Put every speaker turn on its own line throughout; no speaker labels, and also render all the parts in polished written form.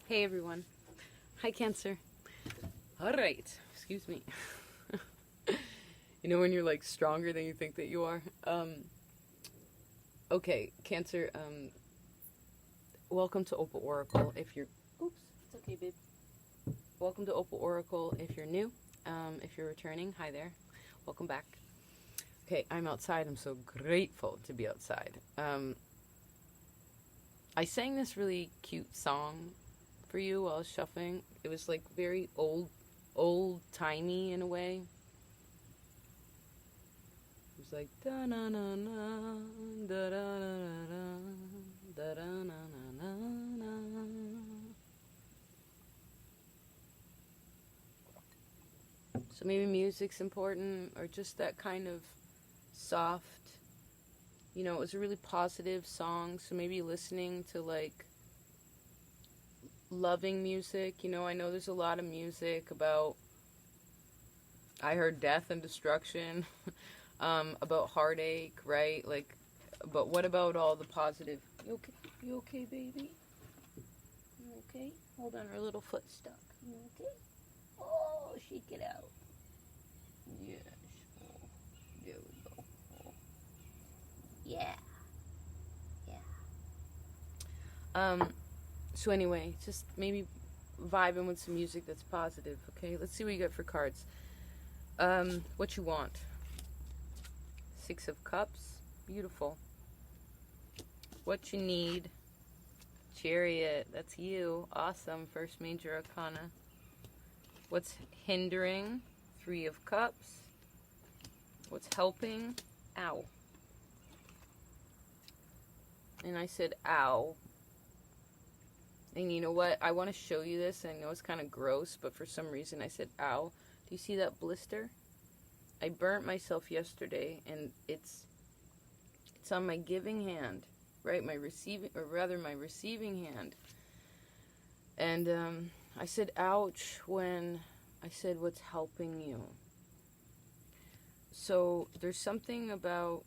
Hey everyone. Hi Cancer. Alright. Excuse me. You know when you're like stronger than you think that you are? Okay, Cancer, welcome to Opal Oracle if you're... Oops, it's okay, babe. Welcome to Opal Oracle if you're new. If you're returning, hi there. Welcome back. Okay, I'm outside. I'm so grateful to be outside. I sang this really cute song for you while I was shuffling. It was like very old-timey in a way. It was like da na na na da da na da da na na na. So maybe music's important, or just that kind of soft. You know, it was a really positive song, so maybe listening to like loving music. You know, I know there's a lot of music about, I heard death and destruction, about heartache, right? Like, but what about all the positive? You okay? You okay, baby? You okay? Hold on, her little foot's stuck. You okay? Oh, shake it out. Yes. Oh, there we go. Oh. Yeah. Yeah. So anyway, just maybe vibing with some music that's positive, okay? Let's see what you got for cards. What you want? Six of Cups. Beautiful. What you need? Chariot. That's you. Awesome. First major arcana. What's hindering? Three of Cups. What's helping? Ow. And I said ow. And you know what? I want to show you this. I know it's kind of gross, but for some reason I said ow. Do you see that blister? I burnt myself yesterday, and it's on my giving hand, right? My receiving hand. And I said ouch when I said what's helping you. So there's something about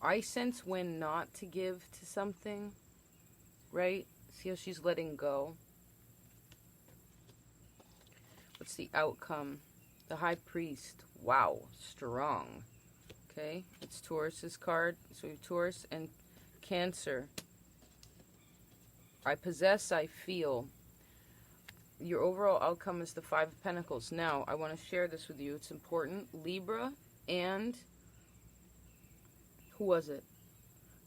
I sense when not to give to something, right? See how she's letting go? What's the outcome? The High Priest. Wow, strong. Okay, it's Taurus's card. So we have Taurus and Cancer. I possess, I feel. Your overall outcome is the Five of Pentacles. Now, I want to share this with you. It's important. Libra and... who was it?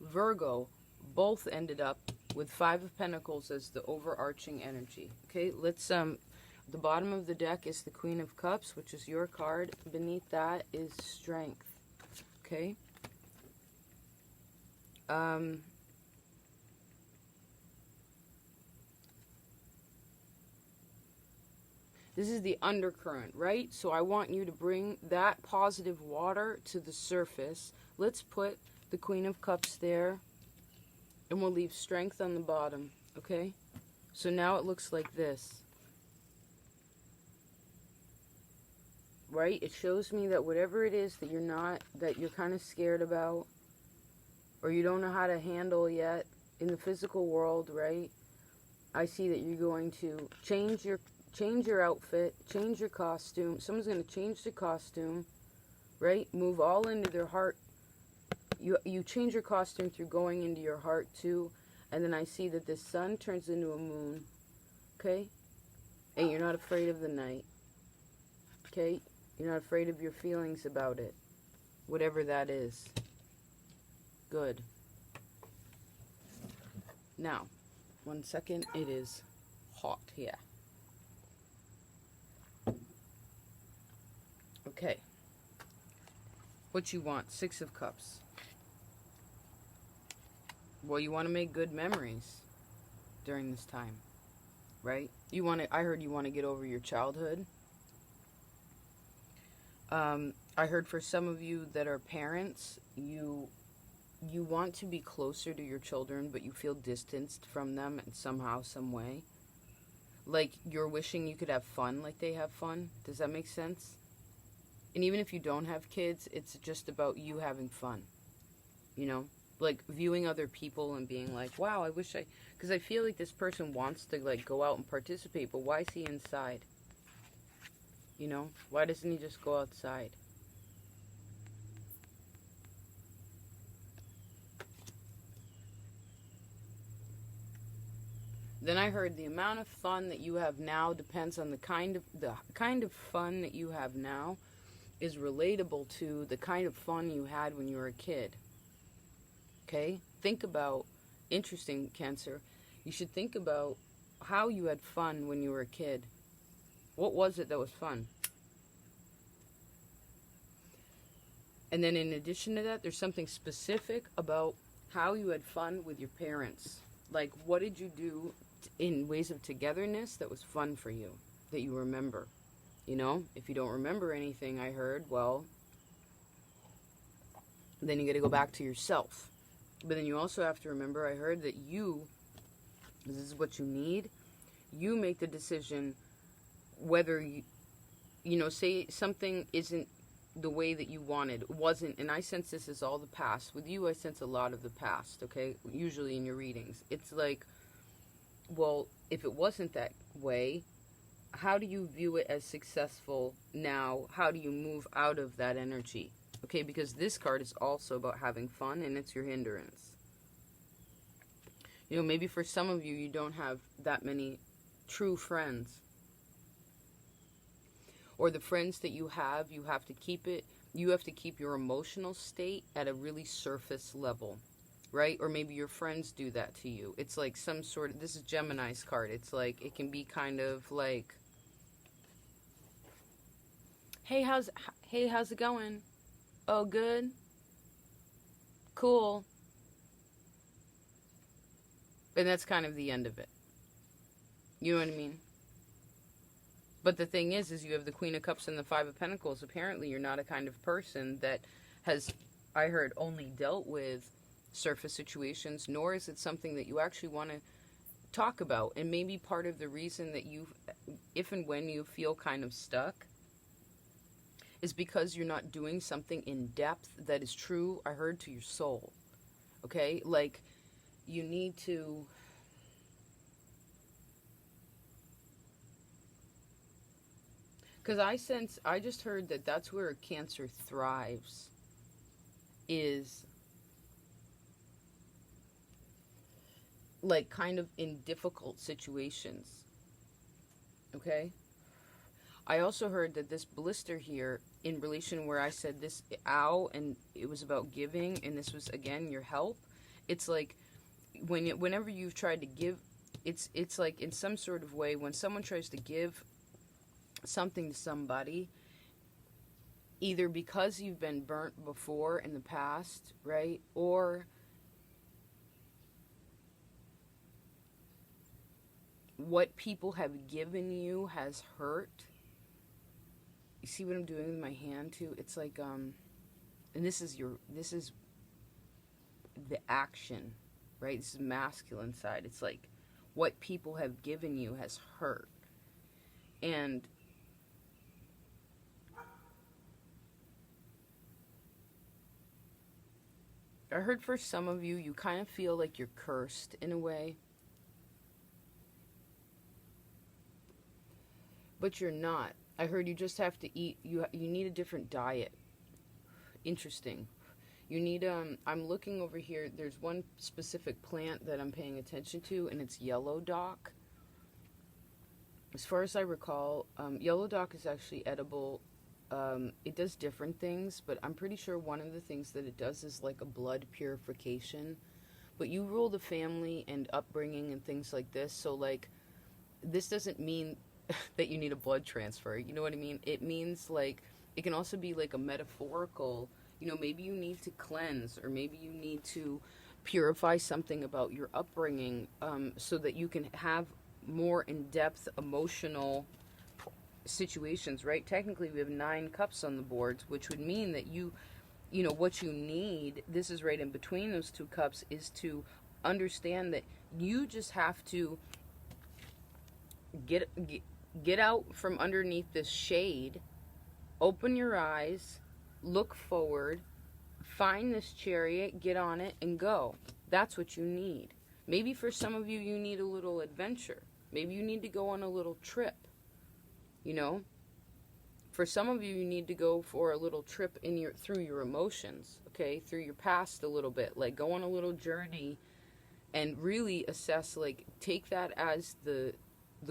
Virgo both ended up with Five of Pentacles as the overarching energy. Okay, let's the bottom of the deck is the Queen of Cups, which is your card. Beneath that is Strength. Okay. This is the undercurrent, right? So I want you to bring that positive water to the surface. Let's put the Queen of Cups there, and we'll leave Strength on the bottom, okay? So now it looks like this, right? It shows me that whatever it is that you're kind of scared about, or you don't know how to handle yet in the physical world, right? I see that you're going to change your outfit, change your costume. Someone's going to change the costume, right? Move all into their heart. You change your costume through going into your heart too. And then I see that the sun turns into a moon, okay? And you're not afraid of the night, okay? You're not afraid of your feelings about it, whatever that is. Good. Now, 1 second. It is hot here. Okay. What you want? Six of Cups. Well, you want to make good memories during this time, right? I heard you want to get over your childhood. I heard for some of you that are parents, you want to be closer to your children, but you feel distanced from them in somehow, some way. Like you're wishing you could have fun like they have fun. Does that make sense? And even if you don't have kids, it's just about you having fun. you know? Like, viewing other people and being like, wow, I wish I... Because I feel like this person wants to, like, go out and participate, but why is he inside? You know? Why doesn't he just go outside? Then I heard the amount of fun that you have now depends on the kind of fun that you have now is relatable to the kind of fun you had when you were a kid. Okay? Think about, interesting, Cancer, you should think about how you had fun when you were a kid. What was it that was fun? And then in addition to that, there's something specific about how you had fun with your parents. Like, what did you do in ways of togetherness that was fun for you, that you remember? You know, if you don't remember anything, I heard, well, then you got to go back to yourself. But then you also have to remember, I heard that you, this is what you need, you make the decision whether you know, say something isn't the way that you wanted, wasn't, and I sense this is all the past. With you, I sense a lot of the past, okay? Usually in your readings. It's like, well, if it wasn't that way, how do you view it as successful now? How do you move out of that energy? Okay, because this card is also about having fun, and it's your hindrance. You know, maybe for some of you, you don't have that many true friends. Or the friends that you have to keep it, you have to keep your emotional state at a really surface level, right? Or maybe your friends do that to you. It's like some sort of, this is Gemini's card. It's like, it can be kind of like, hey, how's it going? Oh, good? Cool. And that's kind of the end of it. You know what I mean? But the thing is you have the Queen of Cups and the Five of Pentacles. Apparently, you're not a kind of person that has, I heard, only dealt with surface situations, nor is it something that you actually want to talk about. And maybe part of the reason that you, if and when you feel kind of stuck, is because you're not doing something in depth that is true, I heard, to your soul. Okay? Like, you need to... Because I just heard that that's where Cancer thrives, is like kind of in difficult situations. Okay? I also heard that this blister here, in relation where I said this ow, and it was about giving, and this was, again, your help. It's like, whenever you've tried to give, it's like in some sort of way, when someone tries to give something to somebody, either because you've been burnt before in the past, right? Or what people have given you has hurt. You see what I'm doing with my hand too? It's like, and this is the action, right? This is masculine side. It's like what people have given you has hurt. And I heard for some of you, you kind of feel like you're cursed in a way. But you're not. I heard you just have to eat, you need a different diet. Interesting. You need, I'm looking over here, there's one specific plant that I'm paying attention to, and it's yellow dock. As far as I recall, yellow dock is actually edible. It does different things, but I'm pretty sure one of the things that it does is like a blood purification. But you rule the family and upbringing and things like this, so like, this doesn't mean that you need a blood transfer, you know what I mean? It means like, it can also be like a metaphorical, you know, maybe you need to cleanse, or maybe you need to purify something about your upbringing, so that you can have more in-depth emotional situations, right? Technically, we have 9 cups on the boards, which would mean that you know, what you need, this is right in between those 2 cups, is to understand that you just have to get out from underneath this shade, open your eyes, look forward, find this chariot, get on it, and go. That's what you need. Maybe for some of you, you need a little adventure. Maybe you need to go on a little trip. You know? For some of you, you need to go for a little trip through your emotions, okay? Through your past a little bit. Like, go on a little journey and really assess, like, take that as the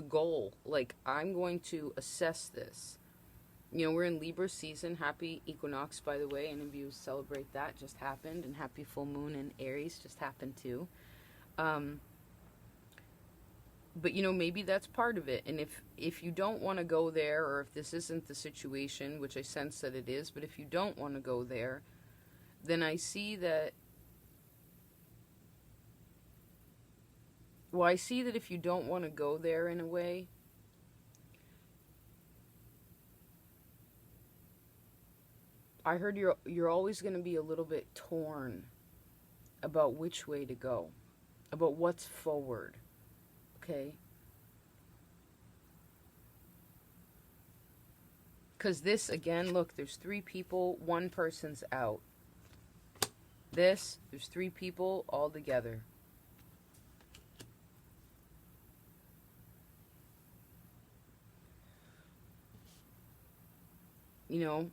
goal. Like, I'm going to assess this. You know, we're in Libra season. Happy equinox, by the way. Any of you celebrate that, just happened. And happy full moon in Aries just happened too. But, you know, maybe that's part of it. And if you don't want to go there, or if this isn't the situation, which I sense that it is, but if you don't want to go there, then I see that, well, I see that if you don't want to go there in a way, I heard you're always going to be a little bit torn about which way to go, about what's forward, okay? Because this, again, look, there's 3 people, 1 person's out. There's 3 people all together. You know,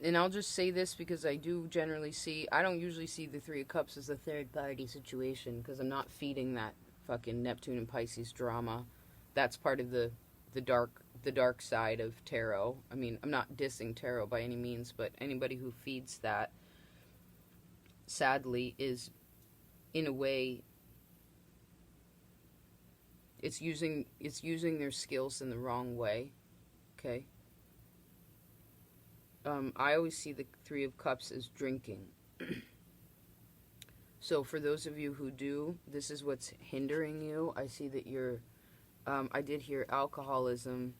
and I'll just say this because I do generally see, I don't usually see the 3 of Cups as a third party situation because I'm not feeding that fucking Neptune and Pisces drama. That's part of the dark side of tarot. I mean, I'm not dissing tarot by any means, but anybody who feeds that, sadly, is in a way, it's using their skills in the wrong way, okay? I always see the 3 of Cups as drinking. So for those of you who do, this is what's hindering you. I see that you're, I did hear alcoholism,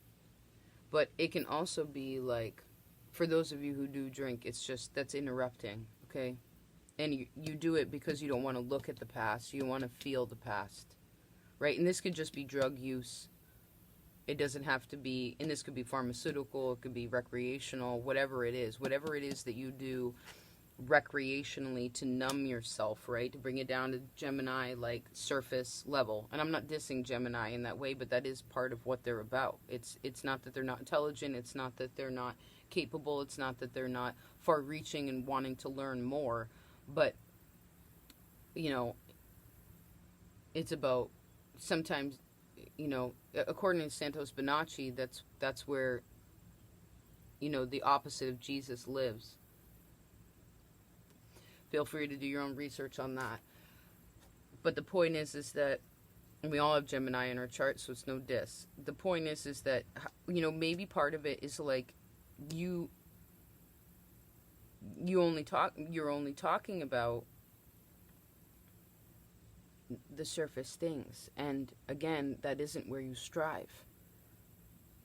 but it can also be like, for those of you who do drink, it's just, that's interrupting, okay? And you do it because you don't want to look at the past. You want to feel the past, right? And this could just be drug use. It doesn't have to be, and this could be pharmaceutical, it could be recreational, whatever it is that you do recreationally to numb yourself, right? To bring it down to Gemini, like surface level. And I'm not dissing Gemini in that way, but that is part of what they're about. It's not that they're not intelligent, it's not that they're not capable, it's not that they're not far-reaching and wanting to learn more, but, you know, it's about sometimes, you know, according to Santos Bonacci, that's where, you know, the opposite of Jesus lives. Feel free to do your own research on that. But the point is that, and we all have Gemini in our chart, so it's no diss. The point is that, you know, maybe part of it is like you're only talking about the surface things, and again, that isn't where you strive.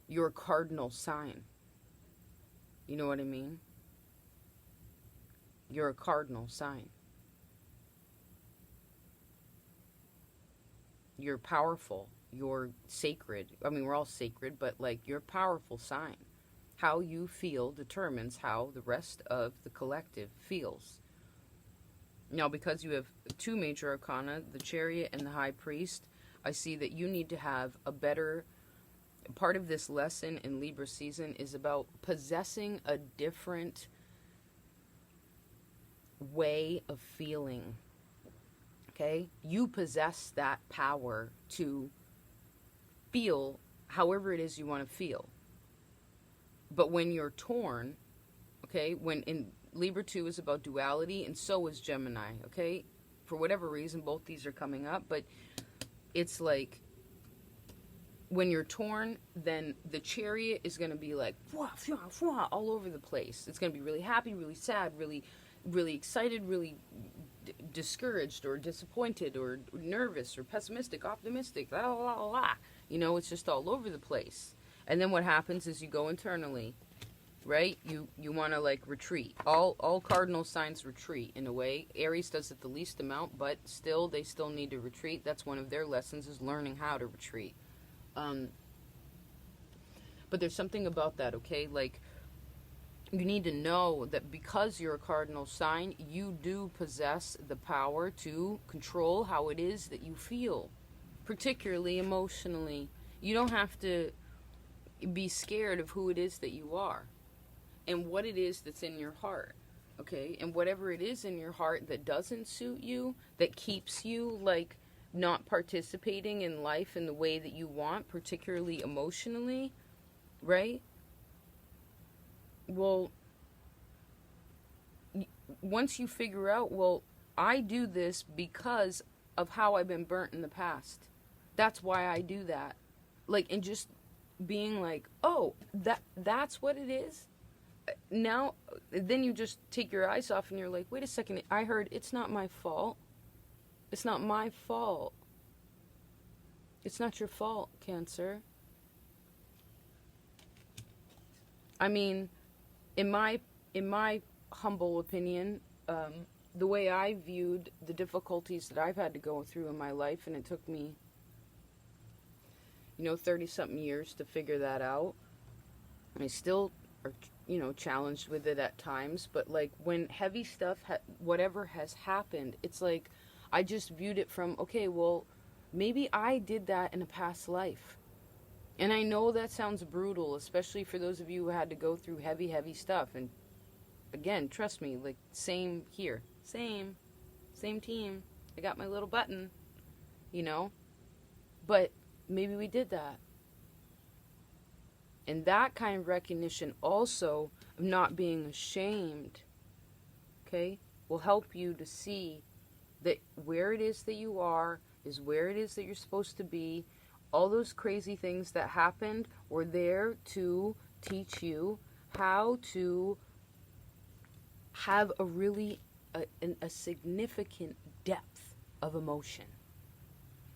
You're a cardinal sign. You know what I mean? You're a cardinal sign. You're powerful. You're sacred. I mean, we're all sacred, but like, you're a powerful sign. How you feel determines how the rest of the collective feels. Now, because you have 2 major arcana, the Chariot and the High Priest, I see that you need to have a better, part of this lesson in Libra season is about possessing a different way of feeling, okay? You possess that power to feel however it is you want to feel. But when you're torn, okay, when in Libra 2 is about duality, and so is Gemini, okay? For whatever reason, both these are coming up, but it's like, when you're torn, then the Chariot is going to be like, wah, wah, wah, all over the place. It's going to be really happy, really sad, really, really excited, really discouraged, or disappointed, or nervous, or pessimistic, optimistic, la, la, la, la. You know, it's just all over the place. And then what happens is you go internally, right? You want to like retreat. All cardinal signs retreat in a way. Aries does it the least amount, but still, they still need to retreat. That's one of their lessons, is learning how to retreat. But there's something about that, okay? Like, you need to know that because you're a cardinal sign, you do possess the power to control how it is that you feel, particularly emotionally. You don't have to be scared of who it is that you are and what it is that's in your heart, okay? And whatever it is in your heart that doesn't suit you, that keeps you, like, not participating in life in the way that you want, particularly emotionally, right? Well, once you figure out, well, I do this because of how I've been burnt in the past. That's why I do that. Like, and just being like, oh, that's what it is. Now, then you just take your eyes off and you're like, wait a second, I heard it's not my fault. It's not my fault. It's not your fault, Cancer. I mean, in my humble opinion, the way I viewed the difficulties that I've had to go through in my life, and it took me, 30-something years to figure that out. I still are, challenged with it at times, but like when heavy stuff, whatever has happened, it's like I just viewed it from, okay, well, maybe I did that in a past life. And I know that sounds brutal, especially for those of you who had to go through heavy, heavy stuff. And again, trust me, like, same here. Same team. I got my little button, But maybe we did that. And that kind of recognition also of not being ashamed, okay, will help you to see that where it is that you are is where it is that you're supposed to be. All those crazy things that happened were there to teach you how to have a really a significant depth of emotion.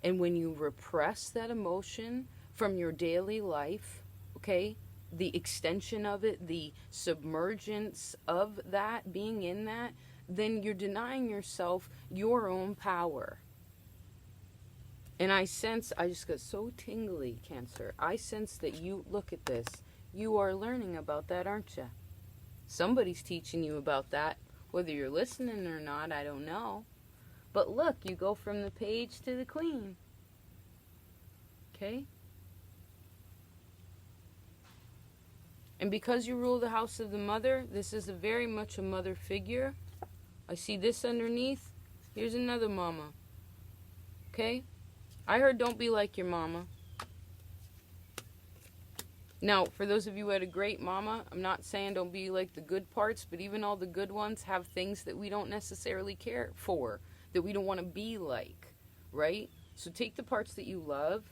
And when you repress that emotion from your daily life, okay, the extension of it, the submergence of that, being in that, then you're denying yourself your own power. And I just got so tingly, Cancer. I sense that you, look at this, you are learning about that, aren't you? Somebody's teaching you about that. Whether you're listening or not, I don't know. But look, you go from the page to the queen. Okay? And because you rule the house of the mother, this is very much a mother figure. I see this underneath. Here's another mama. Okay? I heard don't be like your mama. Now, for those of you who had a great mama, I'm not saying don't be like the good parts, but even all the good ones have things that we don't necessarily care for, that we don't want to be like, right? So take the parts that you love,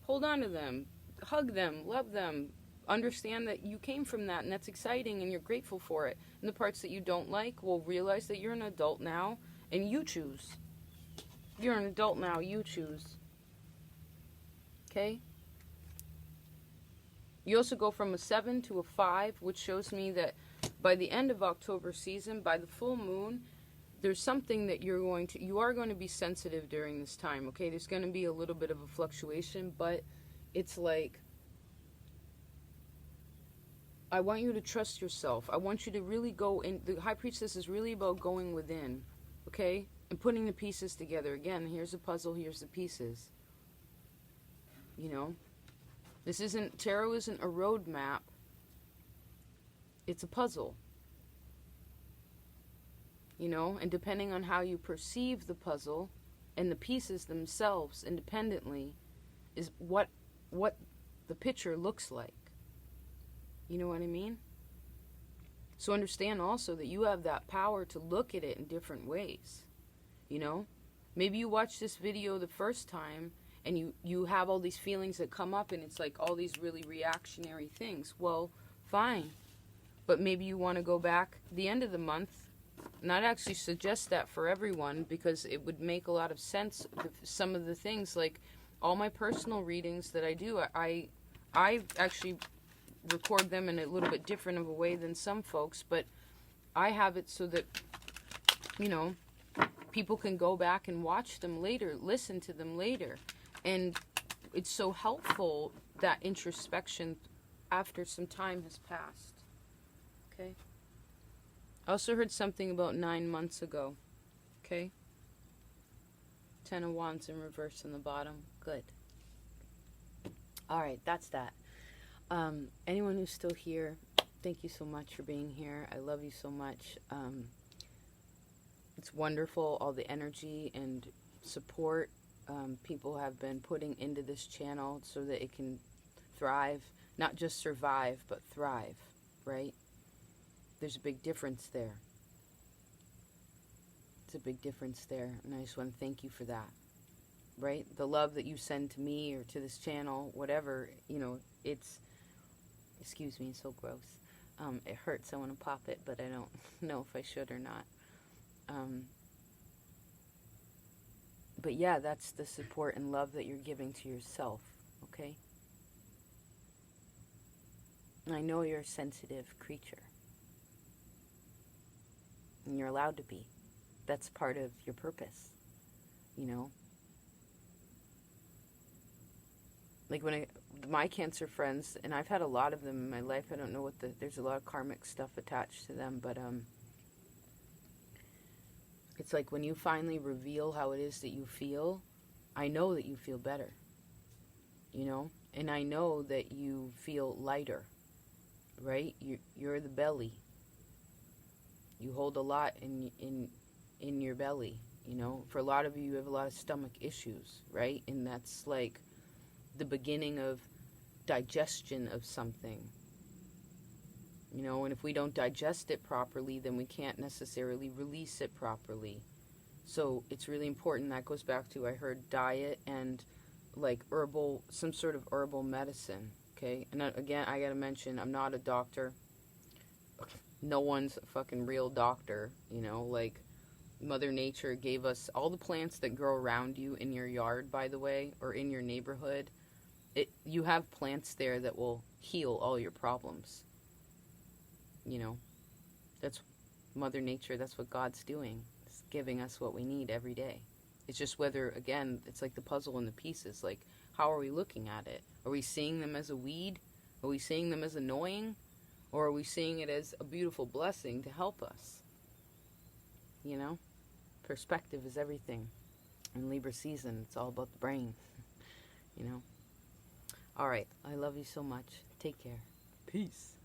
hold on to them, hug them, love them, understand that you came from that and that's exciting and you're grateful for it. And the parts that you don't like, well, realize that you're an adult now and you choose. You're an adult now, you choose. Okay? You also go from a 7 to a 5, which shows me that by the end of October season, by the full moon, there's something that you are going to be sensitive during this time, okay? There's going to be a little bit of a fluctuation, but it's like, I want you to trust yourself. I want you to really go in. The High Priestess is really about going within, okay? And putting the pieces together. Again, here's a puzzle, here's the pieces. Tarot isn't a roadmap. It's a puzzle. And depending on how you perceive the puzzle and the pieces themselves independently is what the picture looks like. You know what I mean? So understand also that you have that power to look at it in different ways. Maybe you watch this video the first time and you have all these feelings that come up and it's like all these really reactionary things. Well, fine. But maybe you want to go back the end of the month. And I'd actually suggest that for everyone because it would make a lot of sense. Some of the things, like all my personal readings that I do, I actually record them in a little bit different of a way than some folks, but I have it so that, people can go back and watch them later, listen to them later. And it's so helpful, that introspection after some time has passed. Okay? I also heard something about 9 months ago. Okay? 10 of Wands in reverse in the bottom. Good. Alright, that's that. Anyone who's still here, thank you so much for being here. I love you so much. It's wonderful, all the energy and support people have been putting into this channel so that it can thrive. Not just survive, but thrive, right? There's a big difference there. It's a big difference there, and I just want to thank you for that, right? The love that you send to me or to this channel, whatever, you know, it's, excuse me, it's so gross. It hurts, I want to pop it, but I don't know if I should or not. But yeah, that's the support and love that you're giving to yourself, okay? I know you're a sensitive creature. And you're allowed to be. That's part of your purpose, you know? Like when my Cancer friends, and I've had a lot of them in my life, I don't know what there's a lot of karmic stuff attached to them, but it's like when you finally reveal how it is that you feel, I know that you feel better, you know? And I know that you feel lighter, right? You're the belly. You hold a lot in your belly, you know? For a lot of you, you have a lot of stomach issues, right? And that's like the beginning of digestion of something. You know, and if we don't digest it properly, then we can't necessarily release it properly. So it's really important. That goes back to, I heard diet and like herbal, some sort of herbal medicine, okay? And again, I gotta mention, I'm not a doctor. No one's a fucking real doctor, you know? Like, Mother Nature gave us all the plants that grow around you in your yard, by the way, or in your neighborhood. You have plants there that will heal all your problems. You know, that's Mother Nature, that's what God's doing. It's giving us what we need every day. It's just whether, again, it's like the puzzle and the pieces. Like, how are we looking at it? Are we seeing them as a weed? Are we seeing them as annoying? Or are we seeing it as a beautiful blessing to help us? You know? Perspective is everything. In Libra season, it's all about the brain. You know? Alright, I love you so much. Take care. Peace.